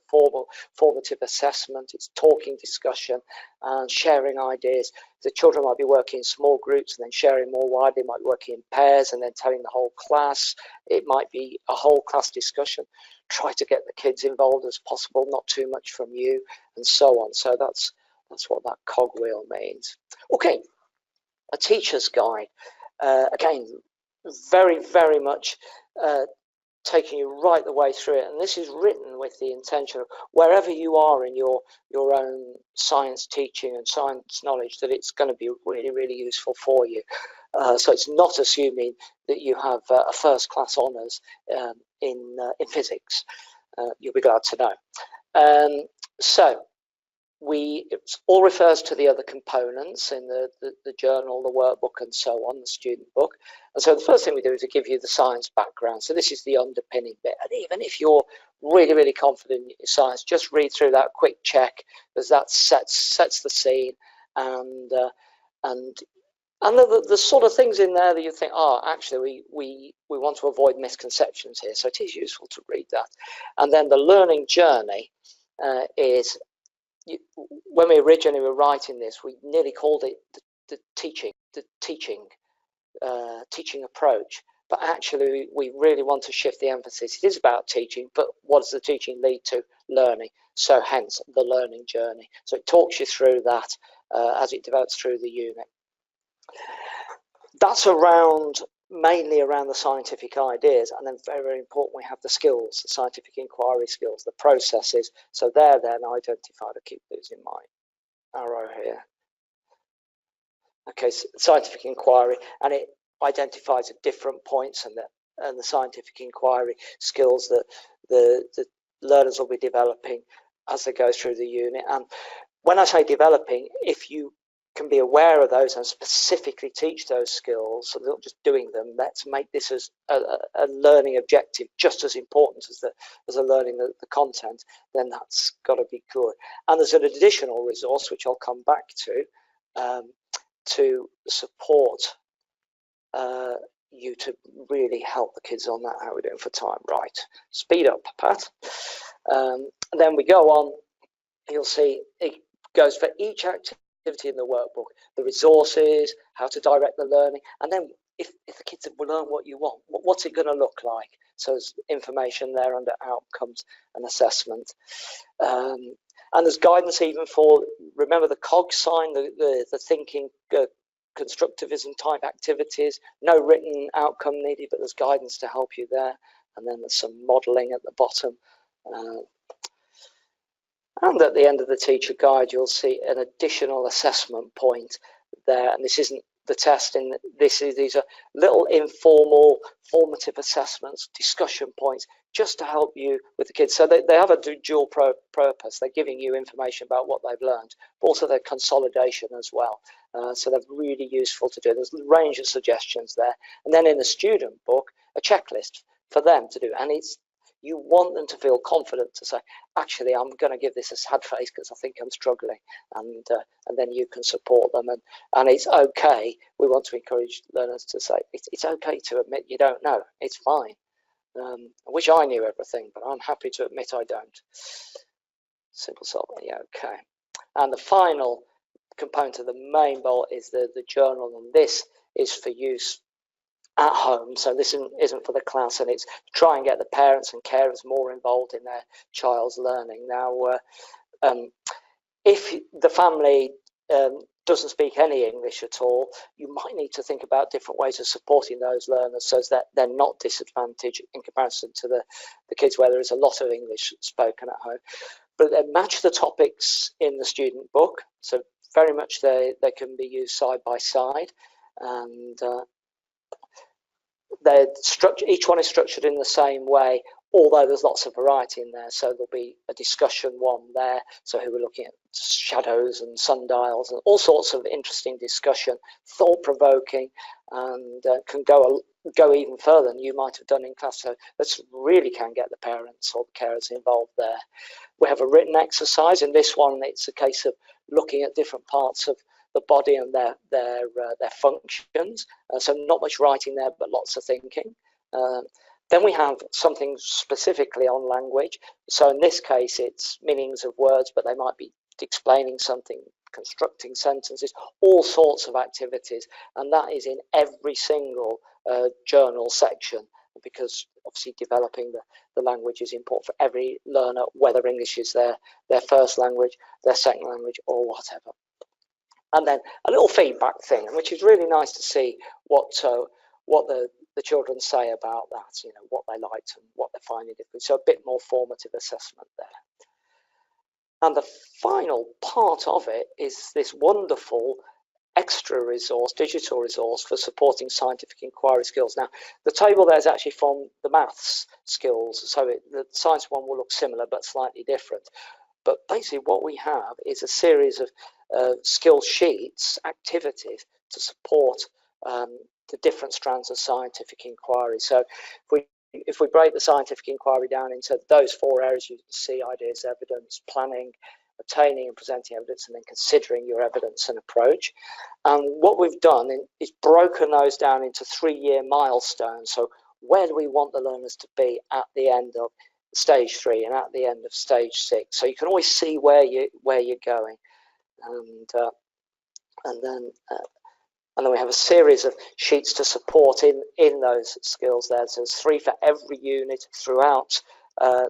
formative assessment, it's talking, discussion, and sharing ideas. The children might be working in small groups and then sharing more widely. They might be working in pairs and then telling the whole class. It might be a whole class discussion. Try to get the kids involved as possible, not too much from you, and so on. So that's what that cogwheel means. Okay, a teacher's guide. Again, very, very much taking you right the way through it. And this is written with the intention of wherever you are in your own science teaching and science knowledge, that it's going to be really, really useful for you. So it's not assuming that you have a first class honours in physics. You'll be glad to know. So it all refers to the other components in the journal, the workbook, and so on, the student book. And so the first thing we do is to give you the science background. So this is the underpinning bit. And even if you're really, really confident in your science, just read through that quick check, because that sets the scene. And the sort of things in there that you think, actually, we want to avoid misconceptions here. So it is useful to read that. And then the learning journey is, when we originally were writing this, we nearly called it the teaching approach. But actually, we really want to shift the emphasis. It is about teaching, but what does the teaching lead to? Learning. So hence the learning journey. So it talks you through that as it develops through the unit. That's mainly around the scientific ideas, and then very, very important, we have the skills, the scientific inquiry skills, the processes. So they're then identified. I keep losing my arrow here. Okay, so scientific inquiry, and it identifies at different points, and the scientific inquiry skills that the learners will be developing as they go through the unit. And when I say developing, if you can be aware of those and specifically teach those skills, so not just doing them, let's make this as a learning objective just as important as the learning the content, then that's got to be good. And there's an additional resource which I'll come back to support you to really help the kids on that. How are we doing for time? Right, speed up, Pat. And then we go on. You'll see it goes for each activity in the workbook, the resources, how to direct the learning, and then if the kids will learn what you want, what's it going to look like? So there's information there under outcomes and assessment. And there's guidance even for, remember the COG sign, the thinking, constructivism type activities. No written outcome needed, but there's guidance to help you there. And then there's some modelling at the bottom. And at the end of the teacher guide, you'll see an additional assessment point there. And this isn't the test, these are little informal formative assessments, discussion points, just to help you with the kids. So they have a dual purpose. They're giving you information about what they've learned, but also their consolidation as well. So they're really useful to do. There's a range of suggestions there. And then in the student book, a checklist for them to do. And you want them to feel confident to say, actually, I'm going to give this a sad face because I think I'm struggling, and then you can support them. And it's okay. We want to encourage learners to say, it's okay to admit you don't know. It's fine. I wish I knew everything, but I'm happy to admit I don't. Simple solving, yeah, okay. And the final component of the main bowl is the journal, and this is for use at home. So this isn't for the class, and it's to try and get the parents and carers more involved in their child's learning. Now, if the family doesn't speak any English at all, you might need to think about different ways of supporting those learners so that they're not disadvantaged in comparison to the kids where there is a lot of English spoken at home. But then match the topics in the student book, so very much they can be used side by side, and they're structured, each one is structured in the same way, although there's lots of variety in there. So there'll be a discussion one there, so who we're looking at shadows and sundials and all sorts of interesting discussion, thought-provoking, and can go even further than you might have done in class. So this really can get the parents or the carers involved there. We have a written exercise. In this one, it's a case of looking at different parts of the body and their functions. So not much writing there, but lots of thinking. Then we have something specifically on language. So in this case, it's meanings of words, but they might be explaining something, constructing sentences, all sorts of activities. And that is in every single journal section, because obviously developing the language is important for every learner, whether English is their first language, their second language, or whatever. And then a little feedback thing, which is really nice to see what the children say about that, what they liked and what they're finding difficult. So a bit more formative assessment there. And the final part of it is this wonderful extra resource, digital resource for supporting scientific inquiry skills. Now, the table there is actually from the maths skills, so the science one will look similar but slightly different. But basically what we have is a series of skill sheets, activities to support the different strands of scientific inquiry. So if we break the scientific inquiry down into those 4 areas, you can see ideas, evidence, planning, obtaining and presenting evidence, and then considering your evidence and approach. And what we've done is broken those down into 3-year milestones. So where do we want the learners to be at the end of stage 3 and at the end of stage 6? So you can always see where you're going. And then we have a series of sheets to support in those skills there. So there's 3 for every unit throughout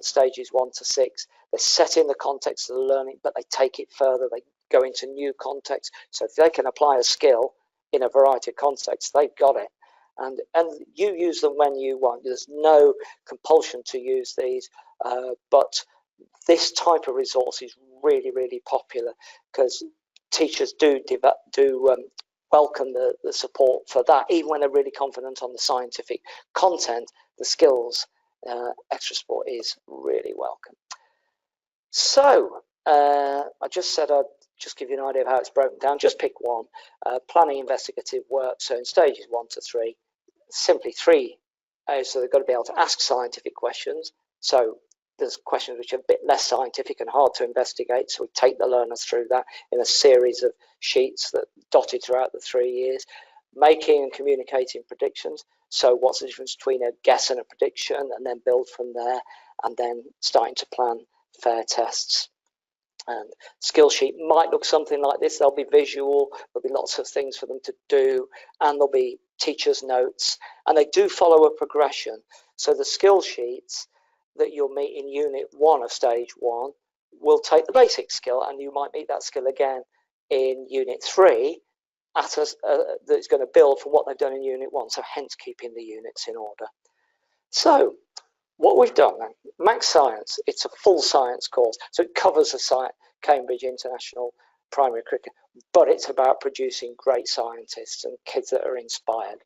stages 1 to 6. They're set in the context of the learning, but they take it further. They go into new contexts. So if they can apply a skill in a variety of contexts, they've got it. And you use them when you want. There's no compulsion to use these, but this type of resource is really, really popular because teachers do welcome the support for that. Even when they're really confident on the scientific content, the skills extra support is really welcome. So I just said I'd just give you an idea of how it's broken down. Just pick one. Planning investigative work. So in stages 1 to 3, simply 3. So they've got to be able to ask scientific questions. So there's questions which are a bit less scientific and hard to investigate. So we take the learners through that in a series of sheets that dotted throughout the 3 years. Making and communicating predictions. So what's the difference between a guess and a prediction, and then build from there, and then starting to plan fair tests. And skill sheet might look something like this. There'll be visual, there'll be lots of things for them to do, and there'll be teachers' notes, and they do follow a progression. So the skill sheets that you'll meet in unit 1 of stage 1 will take the basic skill, and you might meet that skill again in unit 3 that's going to build from what they've done in unit 1, so hence keeping the units in order. So what we've done then, Max Science, it's a full science course, so it covers the Cambridge International Primary Curriculum, but it's about producing great scientists and kids that are inspired.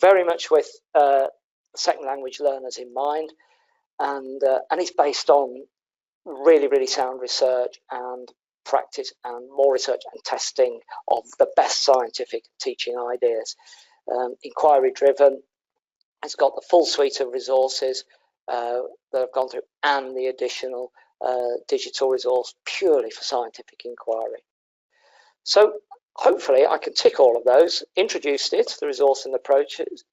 Very much with second language learners in mind, and it's based on really, really sound research and practice and more research and testing of the best scientific teaching ideas. InquiryDriven. It's got the full suite of resources that I've gone through, and the additional digital resource purely for scientific inquiry. So hopefully I can tick all of those. Introduced it, the resource and approaches.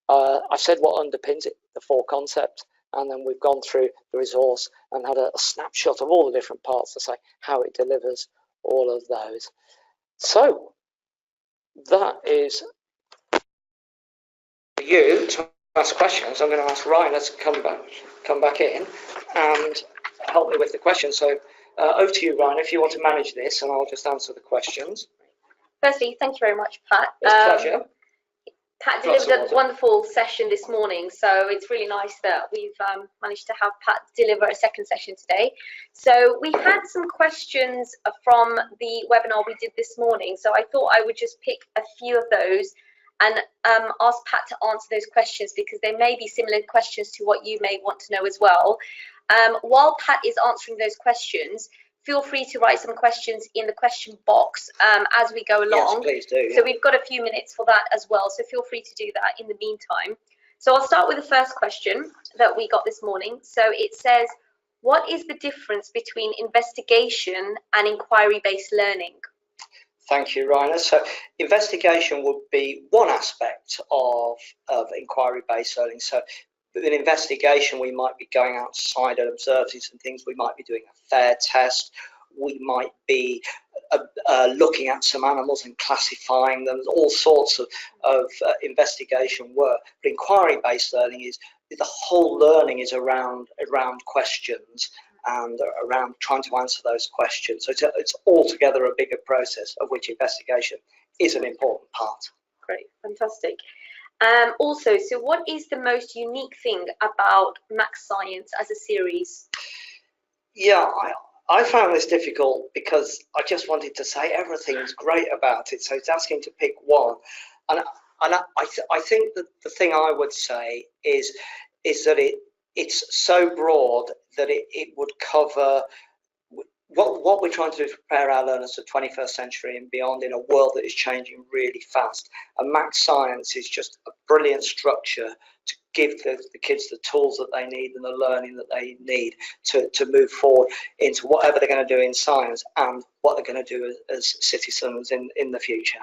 I've said what underpins it, the 4 concepts, and then we've gone through the resource and had a snapshot of all the different parts to say how it delivers all of those. So that is you to ask questions. I'm going to ask Ryan to come back in and help me with the questions. So over to you, Ryan, if you want to manage this, and I'll just answer the questions.
Firstly, thank you very much, Pat.
It's a pleasure.
Pat delivered a wonderful session this morning, so it's really nice that we've managed to have Pat deliver a second session today. So we had some questions from the webinar we did this morning, so I thought I would just pick a few of those and ask Pat to answer those questions, because they may be similar questions to what you may want to know as well. While Pat is answering those questions, feel free to write some questions in the question box as we go along.
Yes, please do. Yeah.
So we've got a few minutes for that as well, so feel free to do that in the meantime. So I'll start with the first question that we got this morning. So it says, what is the difference between investigation and inquiry-based learning?
Thank you, Rainer. So investigation would be one aspect of inquiry-based learning. So in investigation, we might be going outside and observing some things. We might be doing a fair test. We might be looking at some animals and classifying them. All sorts of investigation work. But inquiry-based learning is the whole learning is around questions and around trying to answer those questions. So it's altogether a bigger process, of which investigation is an important part.
Great, fantastic. Also, so what is the most unique thing about Max Science as a series?
Yeah, I found this difficult because I just wanted to say everything's great about it. So it's asking to pick one. And I think that the thing I would say is that it's so broad that it would cover what we're trying to do is prepare our learners for the 21st century and beyond in a world that is changing really fast. And Max Science is just a brilliant structure to give the kids the tools that they need and the learning that they need to move forward into whatever they're going to do in science and what they're going to do as citizens in the future.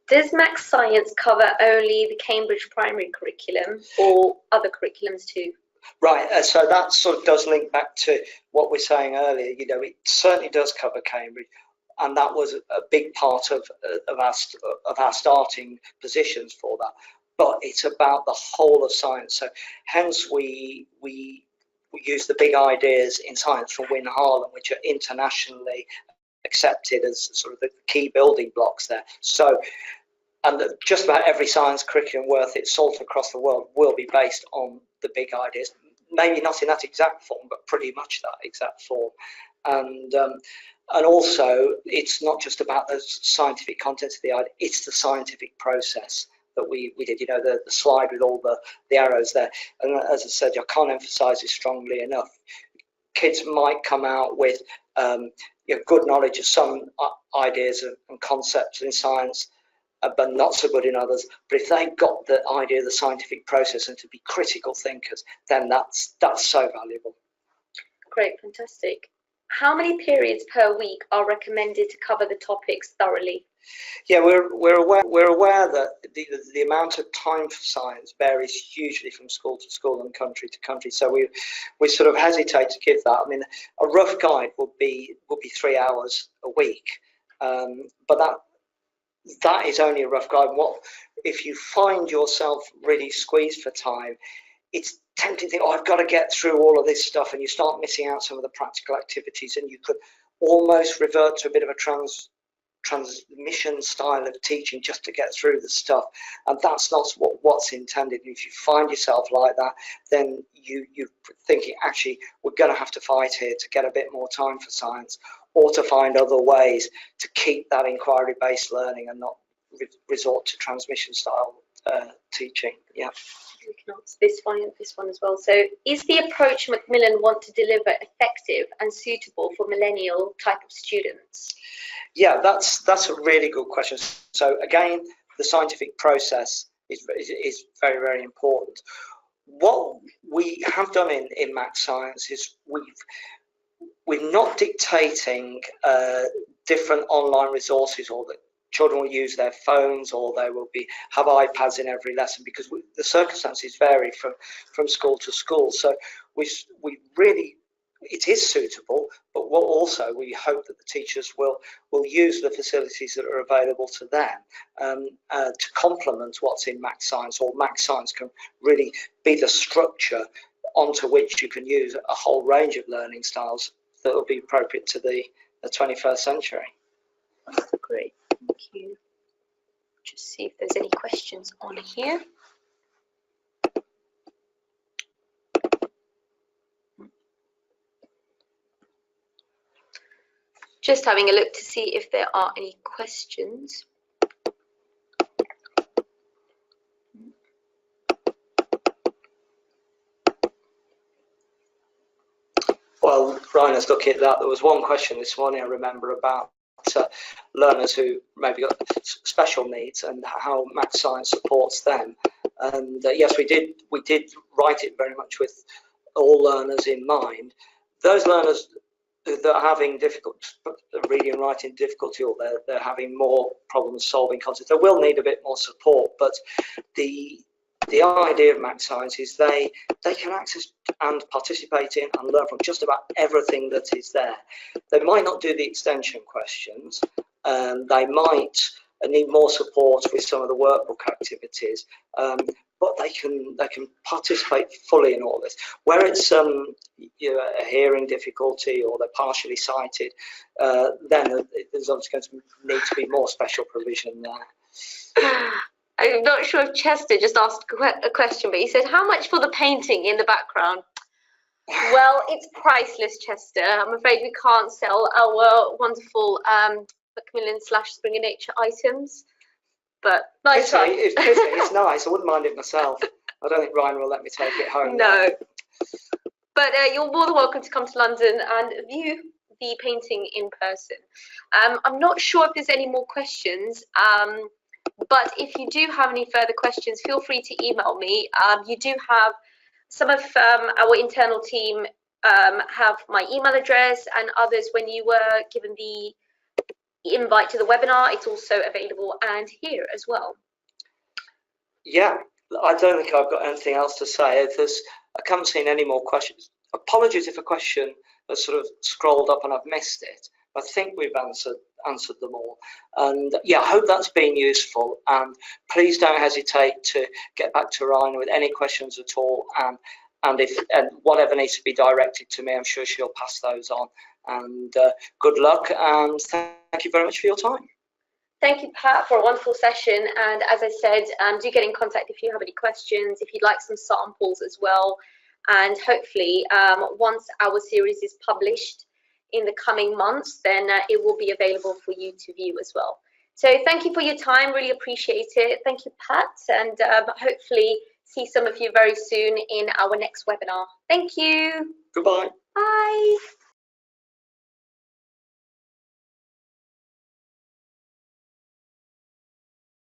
Does Max Science cover only the Cambridge primary curriculum or other curriculums too?
Right, so that sort of does link back to what we were saying earlier. You know, it certainly does cover Cambridge, and that was a big part of our starting positions for that. But it's about the whole of science. So hence we use the big ideas in science from Win Harlan, which are internationally accepted as sort of the key building blocks there. So, and just about every science curriculum worth its salt across the world will be based on the big ideas, maybe not in that exact form, but pretty much that exact form. And And also, it's not just about the scientific content of the idea, it's the scientific process that we did, you know, the slide with all the arrows there. And as I said, I can't emphasize it strongly enough. Kids might come out with good knowledge of some ideas and concepts in science, but not so good in others. But if they've got the idea of the scientific process and to be critical thinkers, then that's so valuable.
Great, fantastic. How many periods per week are recommended to cover the topics thoroughly?
Yeah, we're aware that the amount of time for science varies hugely from school to school and country to country. So we sort of hesitate to give that. I mean, a rough guide would be 3 hours a week, but that is only a rough guide. What if you find yourself really squeezed for time? It's tempting to think, oh, I've got to get through all of this stuff, and you start missing out some of the practical activities, and you could almost revert to a bit of a transmission style of teaching just to get through the stuff, and that's not what's intended. If you find yourself like that, then you're thinking, actually, we're going to have to fight here to get a bit more time for science, or to find other ways to keep that inquiry-based learning and not resort to transmission style teaching. Yeah.
We can answer this one and this one as well. So, is the approach Macmillan want to deliver effective and suitable for millennial type of students?
Yeah, that's a really good question. So again, the scientific process is very, very important. What we have done in Max Science is we're not dictating different online resources, or that children will use their phones, or they will have iPads in every lesson, because the circumstances vary from school to school. So we really, it is suitable, but also we hope that the teachers will use the facilities that are available to them to complement what's in Max Science, or Max Science can really be the structure onto which you can use a whole range of learning styles that will be appropriate to the 21st century.
Great, thank you. Just see if there's any questions on here. Just having a look to see if there are any questions.
Well, Ryan's looking at that. There was one question this morning I remember about learners who maybe got special needs and how Max Science supports them. And yes, we did write it very much with all learners in mind. Those learners that are having difficult reading and writing difficulty, or they're having more problem solving concepts, they will need a bit more support. But the idea of Max Science is they can access and participate in and learn from just about everything that is there. They might not do the extension questions, and they might need more support with some of the workbook activities, but they can participate fully in all this. Where it's a hearing difficulty, or they're partially sighted, then there's obviously going to need to be more special provision there.
I'm not sure if Chester just asked a question, but he said, how much for the painting in the background? Well, it's priceless, Chester. I'm afraid we can't sell our wonderful Macmillan / Springer Nature items, but nice try.
It's nice. I wouldn't mind it myself. I don't think Ryan will let me take it home.
No. But you're more than welcome to come to London and view the painting in person. I'm not sure if there's any more questions. But if you do have any further questions, feel free to email me. You do have some of our internal team have my email address, and others, when you were given the invite to the webinar, it's also available and here as well.
Yeah, I don't think I've got anything else to say. I haven't seen any more questions. Apologies if a question has sort of scrolled up and I've missed it. I think we've answered them all, and yeah, I hope that's been useful. And please don't hesitate to get back to Ryan with any questions at all, and whatever needs to be directed to me, I'm sure she'll pass those on. And good luck, and thank you very much for your time.
Thank you, Pat, for a wonderful session. And as I said, do get in contact if you have any questions, if you'd like some samples as well. And hopefully, once our series is published, in the coming months, then it will be available for you to view as well. So thank you for your time, really appreciate it. Thank you, Pat, and hopefully see some of you very soon in our next webinar. Thank you.
Goodbye.
Bye.